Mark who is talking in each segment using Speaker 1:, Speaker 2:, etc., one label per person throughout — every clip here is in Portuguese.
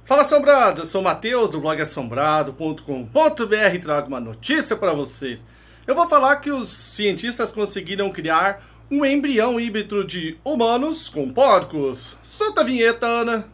Speaker 1: Fala, assombrados! Eu sou o Matheus do blog assombrado.com.br e trago uma notícia para vocês. Eu vou falar que os cientistas conseguiram criar um embrião híbrido de humanos com porcos. Solta a vinheta, Ana!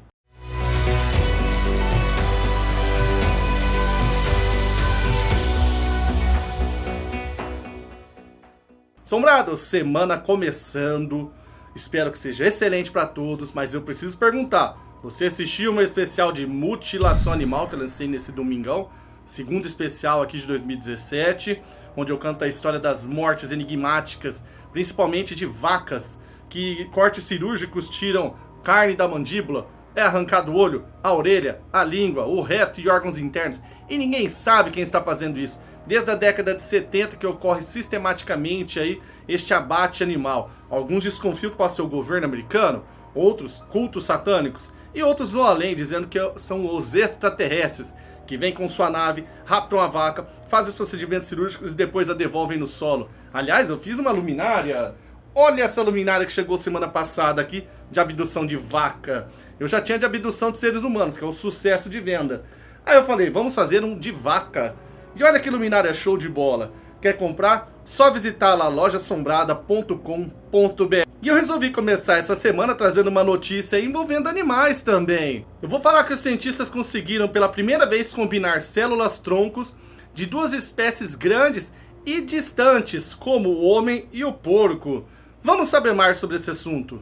Speaker 1: Assombrados, semana começando. Espero que seja excelente para todos, mas eu preciso perguntar. Você assistiu uma especial de mutilação animal que eu lancei nesse domingão? Segundo especial aqui de 2017, onde eu canto a história das mortes enigmáticas, principalmente de vacas, que cortes cirúrgicos tiram carne da mandíbula, é arrancado o olho, a orelha, a língua, o reto e órgãos internos. E ninguém sabe quem está fazendo isso. Desde a década de 70 que ocorre sistematicamente aí este abate animal. Alguns desconfiam que pode ser o governo americano, outros cultos satânicos. E outros vão além, dizendo que são os extraterrestres, que vêm com sua nave, raptam a vaca, fazem os procedimentos cirúrgicos e depois a devolvem no solo. Aliás, eu fiz uma luminária. Olha essa luminária que chegou semana passada aqui, de abdução de vaca. Eu já tinha de abdução de seres humanos, que é um sucesso de venda. Aí eu falei, vamos fazer um de vaca. E olha que luminária show de bola. Quer comprar? Só visitar lá lojaassombrada.com.br. E eu resolvi começar essa semana trazendo uma notícia envolvendo animais também. Eu vou falar que os cientistas conseguiram pela primeira vez combinar células-troncos de duas espécies grandes e distantes, como o homem e o porco. Vamos saber mais sobre esse assunto.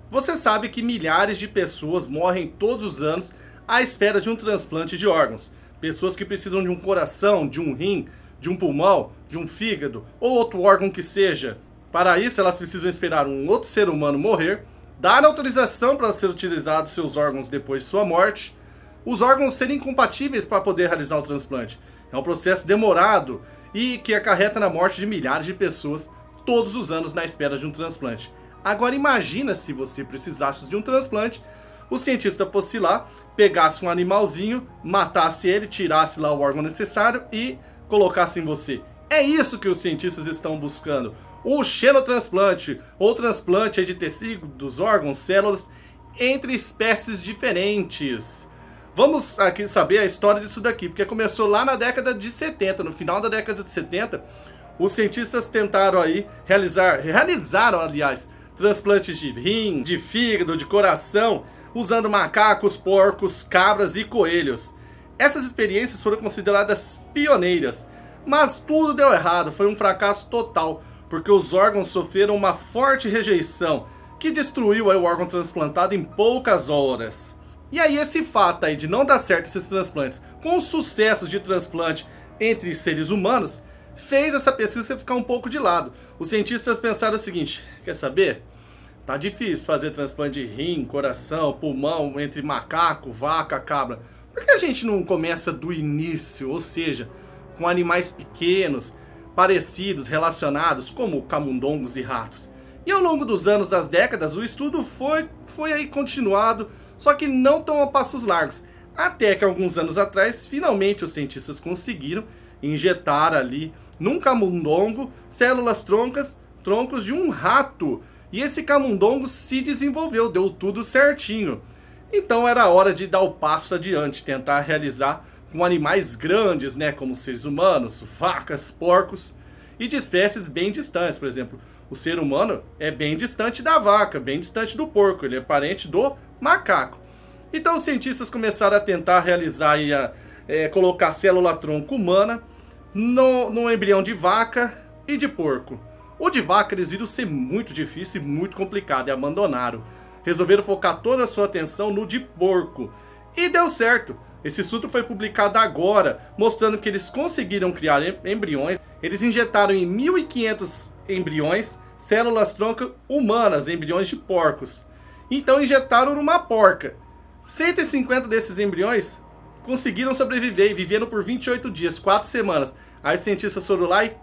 Speaker 1: Você sabe que milhares de pessoas morrem todos os anos à espera de um transplante de órgãos. Pessoas que precisam de um coração, de um rim, de um pulmão, de um fígado ou outro órgão que seja. Para isso, elas precisam esperar um outro ser humano morrer, dar autorização para ser utilizados seus órgãos depois de sua morte, os órgãos serem compatíveis para poder realizar o transplante. É um processo demorado e que acarreta na morte de milhares de pessoas todos os anos na espera de um transplante. Agora imagina se você precisasse de um transplante, o cientista fosse lá, pegasse um animalzinho, matasse ele, tirasse lá o órgão necessário e colocasse em você. É isso que os cientistas estão buscando. O xenotransplante, ou transplante de tecidos, órgãos, células, entre espécies diferentes. Vamos aqui saber a história disso daqui, porque começou lá na década de 70, no final da década de 70, os cientistas tentaram aí realizaram, aliás, transplantes de rim, de fígado, de coração, usando macacos, porcos, cabras e coelhos. Essas experiências foram consideradas pioneiras, mas tudo deu errado, foi um fracasso total, porque os órgãos sofreram uma forte rejeição, que destruiu aí o órgão transplantado em poucas horas. E aí esse fato aí de não dar certo esses transplantes, com o sucesso de transplante entre seres humanos, fez essa pesquisa ficar um pouco de lado. Os cientistas pensaram o seguinte, quer saber? Tá difícil fazer transplante de rim, coração, pulmão, entre macaco, vaca, cabra. Por que a gente não começa do início, ou seja, com animais pequenos, parecidos, relacionados, como camundongos e ratos? E ao longo dos anos, das décadas, o estudo foi aí continuado, só que não tão a passos largos. Até que alguns anos atrás, finalmente os cientistas conseguiram injetar ali, num camundongo, células troncos de um rato. E esse camundongo se desenvolveu, deu tudo certinho. Então era hora de dar o passo adiante, tentar realizar com animais grandes, né, como seres humanos, vacas, porcos, e de espécies bem distantes. Por exemplo, o ser humano é bem distante da vaca, bem distante do porco, ele é parente do macaco. Então os cientistas começaram a tentar realizar e colocar célula-tronco humana no embrião de vaca e de porco. O de vaca eles viram ser muito difícil e muito complicado e abandonaram. Resolveram focar toda a sua atenção no de porco. E deu certo. Esse estudo foi publicado agora, mostrando que eles conseguiram criar embriões. Eles injetaram em 1.500 embriões células-tronco humanas, embriões de porcos. Então injetaram numa porca. 150 desses embriões conseguiram sobreviver e viveram por 28 dias, 4 semanas. Aí os cientistas foram lá e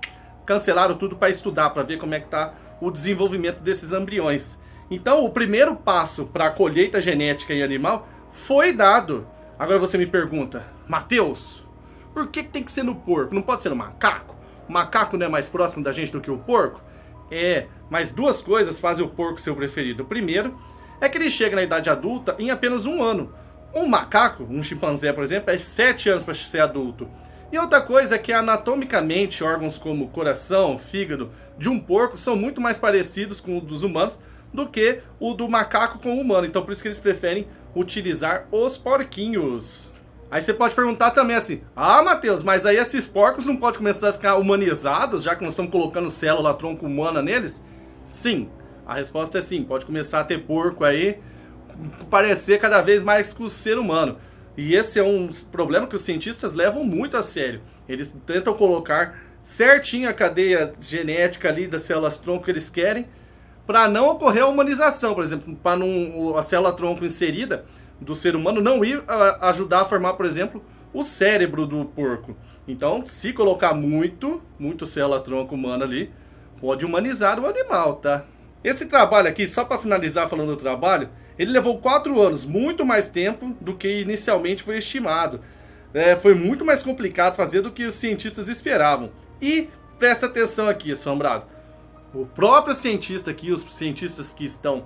Speaker 1: cancelaram tudo para estudar, para ver como é que está o desenvolvimento desses embriões. Então o primeiro passo para a colheita genética em animal foi dado. Agora você me pergunta, Matheus, por que tem que ser no porco? Não pode ser no macaco? O macaco não é mais próximo da gente do que o porco? Mas duas coisas fazem o porco ser o preferido. O primeiro é que ele chega na idade adulta em apenas um ano. Um macaco, um chimpanzé, por exemplo, é 7 anos para ser adulto. E outra coisa é que anatomicamente órgãos como coração, fígado de um porco são muito mais parecidos com os dos humanos do que o do macaco com o humano. Então por isso que eles preferem utilizar os porquinhos. Aí você pode perguntar também assim: ah, Matheus, mas aí esses porcos não podem começar a ficar humanizados, já que nós estamos colocando célula tronco humana neles? Sim, a resposta é sim, pode começar a ter porco aí, parecer cada vez mais com o ser humano. E esse é um problema que os cientistas levam muito a sério. Eles tentam colocar certinho a cadeia genética ali das células tronco que eles querem, para não ocorrer a humanização, por exemplo, para a célula tronco inserida do ser humano não ir ajudar a formar, por exemplo, o cérebro do porco. Então, se colocar muito célula tronco humana ali, pode humanizar o animal, tá? Esse trabalho aqui, só para finalizar falando do trabalho, ele levou 4 anos, muito mais tempo do que inicialmente foi estimado. Foi muito mais complicado fazer do que os cientistas esperavam. E presta atenção aqui, Assombrado. O próprio cientista aqui, os cientistas que estão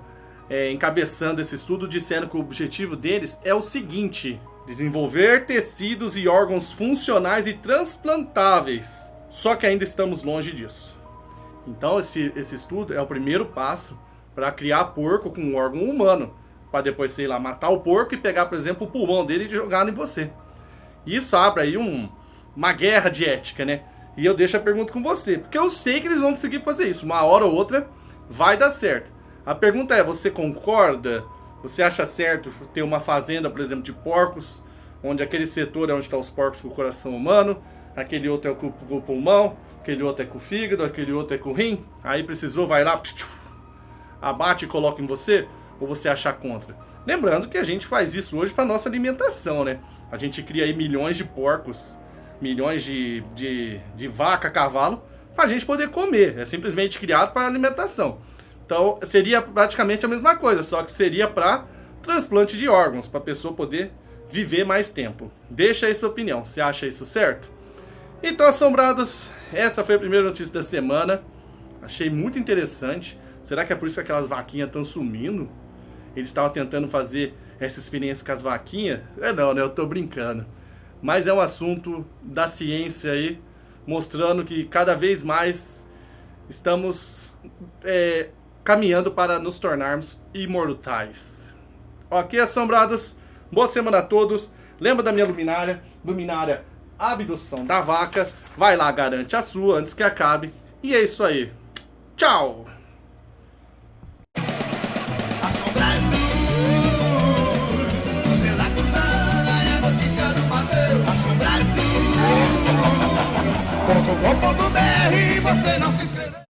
Speaker 1: encabeçando esse estudo, disseram que o objetivo deles é o seguinte: desenvolver tecidos e órgãos funcionais e transplantáveis. Só que ainda estamos longe disso. Então esse estudo é o primeiro passo para criar porco com um órgão humano, para depois, sei lá, matar o porco e pegar, por exemplo, o pulmão dele e jogar em você. Isso abre aí uma guerra de ética, né? E eu deixo a pergunta com você, porque eu sei que eles vão conseguir fazer isso. Uma hora ou outra vai dar certo. A pergunta é: você concorda? Você acha certo ter uma fazenda, por exemplo, de porcos, onde aquele setor é onde estão os porcos com o coração humano, aquele outro é com o pulmão, aquele outro é com o fígado, aquele outro é com o rim? Aí precisou, vai lá, abate e coloca em você? Ou você acha contra? Lembrando que a gente faz isso hoje para nossa alimentação, né? A gente cria aí milhões de porcos, milhões de vaca, cavalo, para a gente poder comer. É simplesmente criado para alimentação. Então seria praticamente a mesma coisa, só que seria para transplante de órgãos, para a pessoa poder viver mais tempo. Deixa aí sua opinião, você acha isso certo? Então, assombrados, essa foi a primeira notícia da semana. Achei muito interessante. Será que é por isso que aquelas vaquinhas estão sumindo? Eles estavam tentando fazer essa experiência com as vaquinhas? Não, né? Eu tô brincando. Mas é um assunto da ciência aí, mostrando que cada vez mais estamos caminhando para nos tornarmos imortais. Ok, assombrados? Boa semana a todos. Lembra da minha luminária Abdução da Vaca. Vai lá, garante a sua antes que acabe. E é isso aí. Tchau!
Speaker 2: Assombrado, os relatos da Ana e a notícia do Matheus. Assombrado, .com.br, você não se inscreveu.